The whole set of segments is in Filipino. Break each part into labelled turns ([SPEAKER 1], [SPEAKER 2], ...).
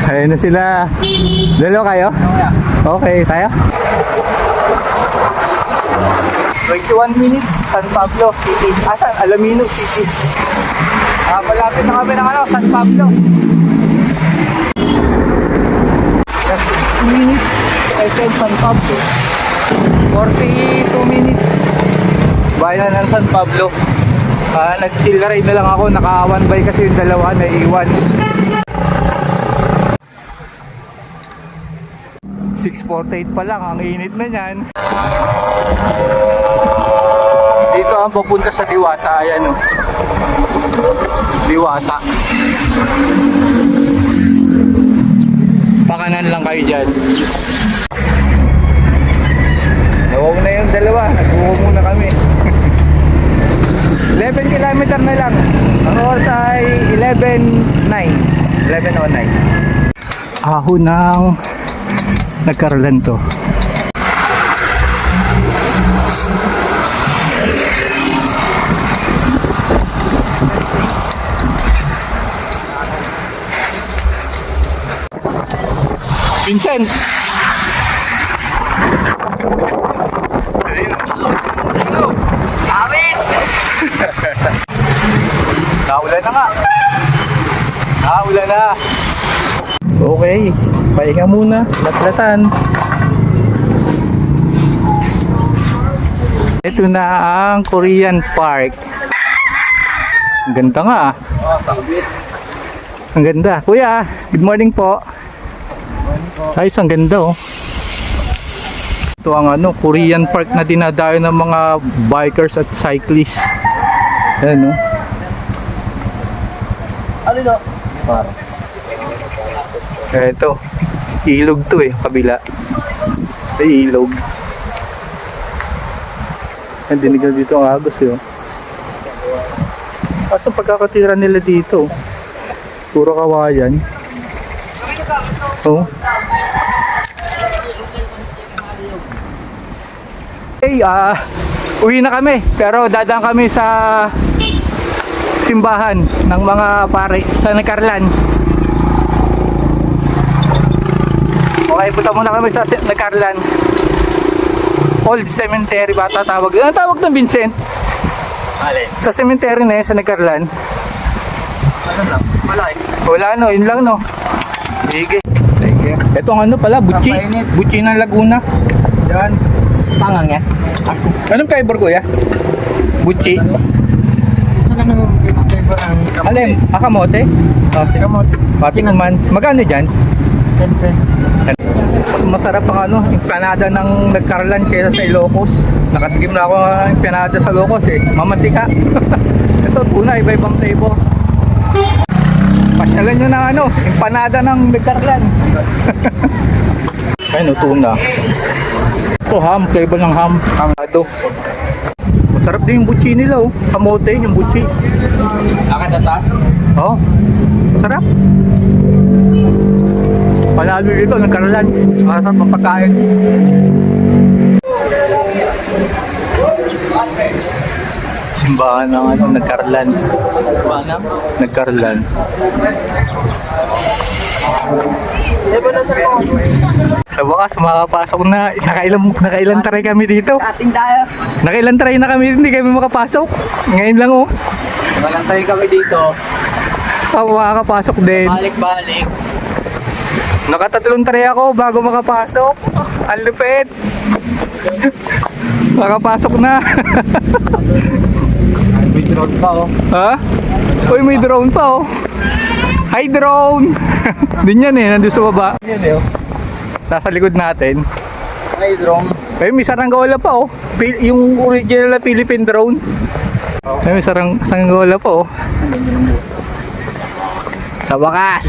[SPEAKER 1] Ayun na sila. Dalawa kayo? Okay, tayo. 21 minutes, San Pablo City. Asan? Alamino City. Malapit na kami ng San Pablo. 36 minutes, SM San Pablo. 42 minutes, bayan ng San Pablo. Nag-chill ride na lang ako. Naka-one by kasi yung dalawa na iwan. 6:48 pa lang, ang init na yan. Dito ang papunta sa Diwata. Ayan o, Diwata. Pakanan lang kayo dyan. Nawaw na yung dalawa, nag-uho muna kami. 11 kilometer na lang. Ang oras ay 11:09. Ahon ng Nagkarolan to. Vincent! Awit! Naulan na nga. Naulan na. Okay, pahinga muna, latlatan. Ito na ang Korean Park. Ang ganda nga ah. Ang ganda. Kuya, good morning po. Ayos, ang ganda oh. Ito ang Korean Park na dinadayo ng mga bikers at cyclists. Ayan oh. Ano ito? Ito, ilog to kabila. Ay, ilog. Ang dinigal dito ang agos Asa pagkakatira nila dito? Puro kawayan. Oh. Hey, uwi na kami. Pero dadaan kami sa simbahan ng mga pare sa Nagkarlan. Okay, punta muna kami sa Nagkarlan Old Cemetery ba tatawag? Ano tawag ng Vincent? Alin? Sa cemetery na yun, sa Nagkarlan. Ano lang? Wala yun lang Sige. Ito ang pala, Butchi. Butchi ng Laguna. Yan. Pangang yan? Anong flavor ko Butchi? Isa lang naman flavor ang kamote. Alin? Kamote? Kamote. Pati naman. Magkano dyan? 10 pesos. Mas masarap ang empanada ng Nagkarlan kaysa sa Ilocos. Nakatikim na ako ng empanada sa Ilocos mamantika. Ito tuna, iba-ibang flavor. Pasyalan nyo ng empanada ng Nagkarlan. Ayun tuna. Ito ham, flavor ng ham. Hamado. Masarap din yung butchi nila Kamote yung butchi. Nakadatas? Oo. Masarap. Panalo dito, Nagkarlan. Masarap ang pagkain. Simbahan ng Nagkarlan. Nagkarlan. Sa wakas, makapasok na. Nakailan try kami dito. Nakailan try na kami, hindi kami makapasok. Ngayon lang
[SPEAKER 2] Nakailan try kami dito.
[SPEAKER 1] Makakapasok din.
[SPEAKER 2] Balik-balik.
[SPEAKER 1] Nakatatlong try ako bago makapasok. Ang lupit. Makapasok na.
[SPEAKER 2] May drone pa
[SPEAKER 1] Ha? Uy, may drone pa Hi drone. Din yan nandun sa baba. Yan nasa likod natin.
[SPEAKER 2] May drone.
[SPEAKER 1] Ay, may saranggola pa yung original na Philippine drone. Ay, may saranggola pa Sa wakas.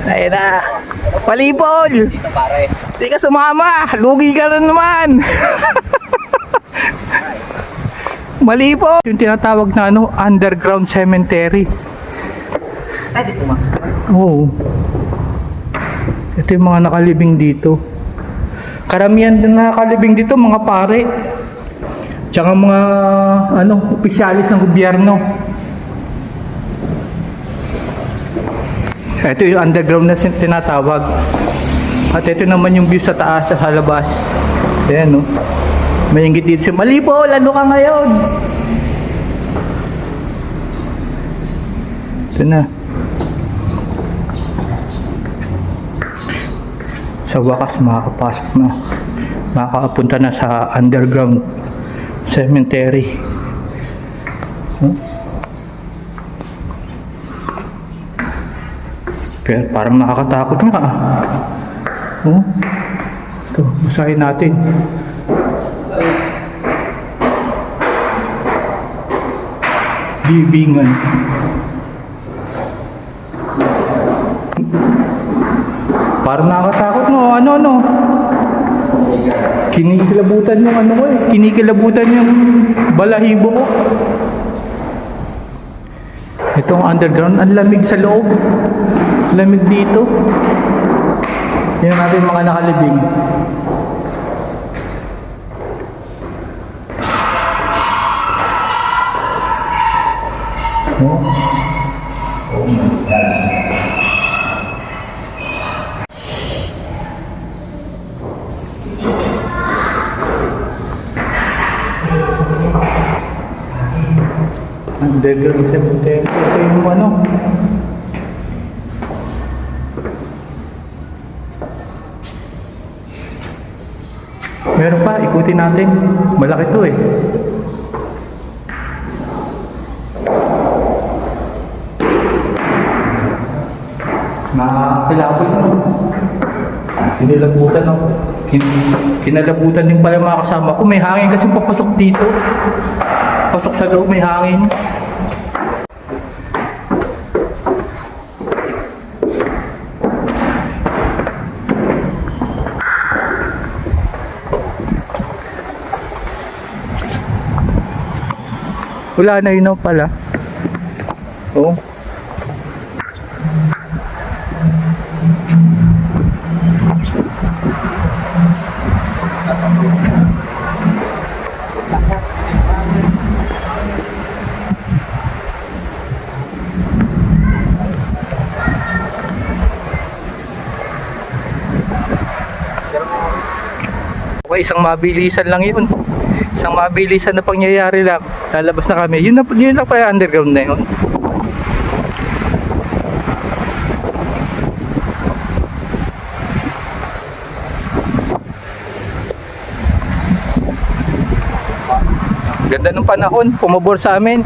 [SPEAKER 1] Ayun na. Palipol!
[SPEAKER 2] Dito pare.
[SPEAKER 1] Di ka sumama! Lugi ka na naman! Mali po! Yung tinatawag na underground cemetery.
[SPEAKER 2] Ay, di pumasok.
[SPEAKER 1] Oo. Ito yung mga nakalibing dito. Karamihan din nakalibing dito, mga pare. Tsaka mga, opisyalis ng gobyerno. Ito yung underground na tinatawag. At ito naman yung view sa taas, sa labas. Ayan, no? May inggit dito siya. Mali po, lalo ka ngayon. Ito na. Sa wakas, makakapasok na. Makakapunta na sa underground cemetery. Pero parang nakakatakot nga. Ito, basahin natin. Libingan. Parang nakakatakot, no? Ano? Kinikilabutan yung ano ko eh. Kinikilabutan yung balahibo ko. Itong underground, ang lamig sa loob. Lamig dito. Yan natin mga nakalibing. Oh my God. Underground cemetery. Ito yung ano. Meron pa, ikutin natin. Malaki to eh. Nakakilapit mo. Kinilabutan ako. Kinalabutan din pala mga kasama ko. May hangin kasi papasok dito. Pasok sa loob, may hangin. Wala na yun pala. Oh. Okay, isang mabilisan lang yun. Isang mabilisan na pangyayari lang. Lalabas na kami. Yun na pa underground na yun. Ganda ng panahon. Pumabor sa amin.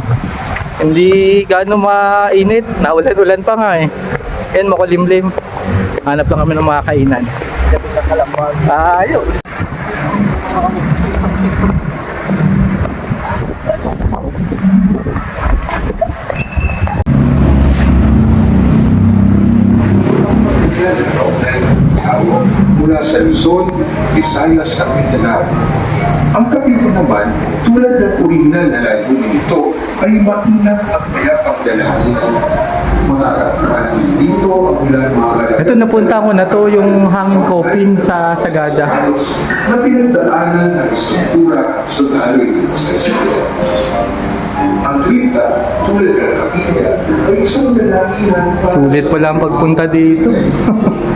[SPEAKER 1] Hindi gaano mainit. Naulan-ulan pa nga eh. Yan, makulimlim. Hanap lang kami ng mga kainan. Ayos.
[SPEAKER 3] Mula sa Luzon, Visayas at Mindanao. Ang Katipunan naman, tulad ng orihinal na layunin nito, ay mainam at mayapang dalangin. Matatagpuan dito ang ilang mga kalagayan.
[SPEAKER 1] Ito napunta ko na to, yung hangin coffin sa Sagada.
[SPEAKER 3] Na pinagdaanan ng istruktura sa daloy sa isla. Ang kripta, tulad ng kapilya, ay isang dalaginan para
[SPEAKER 1] Sulit pala ang pagpunta dito.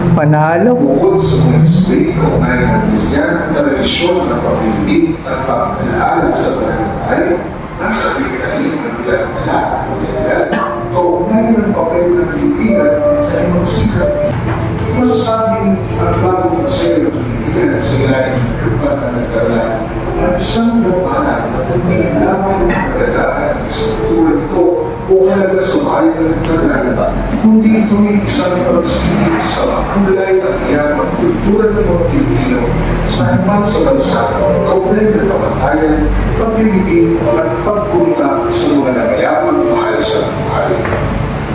[SPEAKER 1] Panalo.
[SPEAKER 3] bukod sa mga espiritu ay ng Kristiyanong tradisyon na pag-ibig at pag-alaala sa barangay, nasa pinagaling ng ilang talata o legal, kaugnay ng papel ng Pilipinas sa imong sikat. Masasabing ang bagong museo ng Pilipinas sa ilalim ng lupa na nagkaroon at isang lupahan na hindi lamang ang kagandahan ng struktura ito o halaga sa bayan ng nagkaroon, kundi ito'y isang pagsilip sa kulay at iyamang kultura ng mga Pilipino sa iman sa bansa, kaugnay ng kamatayan, paglilibing at pagpunta sa mga namayamang mahal sa buhay.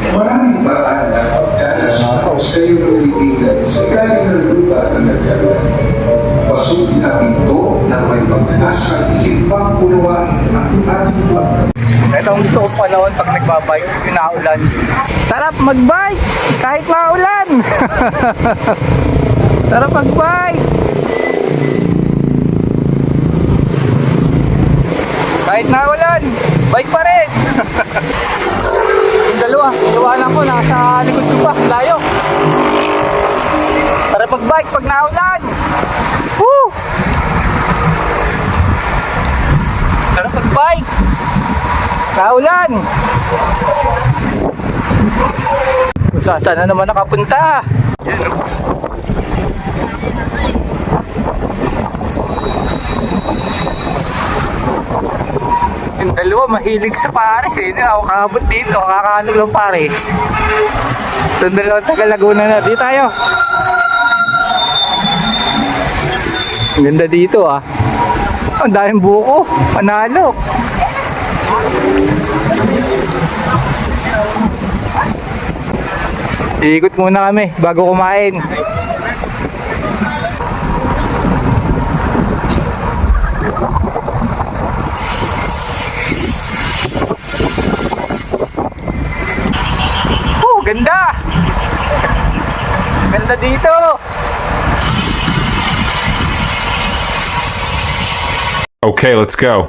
[SPEAKER 3] Maraming paraan na pagdanas ng museo ng Pilipinas sa ilalim ng lupa na nagkaroon. Pasukin natin ito na may pagdanasa higit pang unawain ang ating pagkakas.
[SPEAKER 1] Ito ang gusto kong panahon pag nagbabike, pinaulan. Sarap magbike kahit maulan. Sarap magbike. Kahit naulan, bike pa rin. yung dalawa. Iwanan ko, nasa likod ko pa. Layo. Sarap mag-bike pag naulan. Woo! Sarap mag-bike. Naulan. Kung saan na naman nakapunta. Yan o. Yung dalawa mahilig sa Paris eh. Ako kakabot dito, kakaano ng Paris. Itong dalawa taga Laguna na. Dito tayo. Ang ganda dito ah. Ang daming buko. Panalo. Iikot muna kami bago kumain. Ganda! Ganda dito!
[SPEAKER 4] Okay, let's go.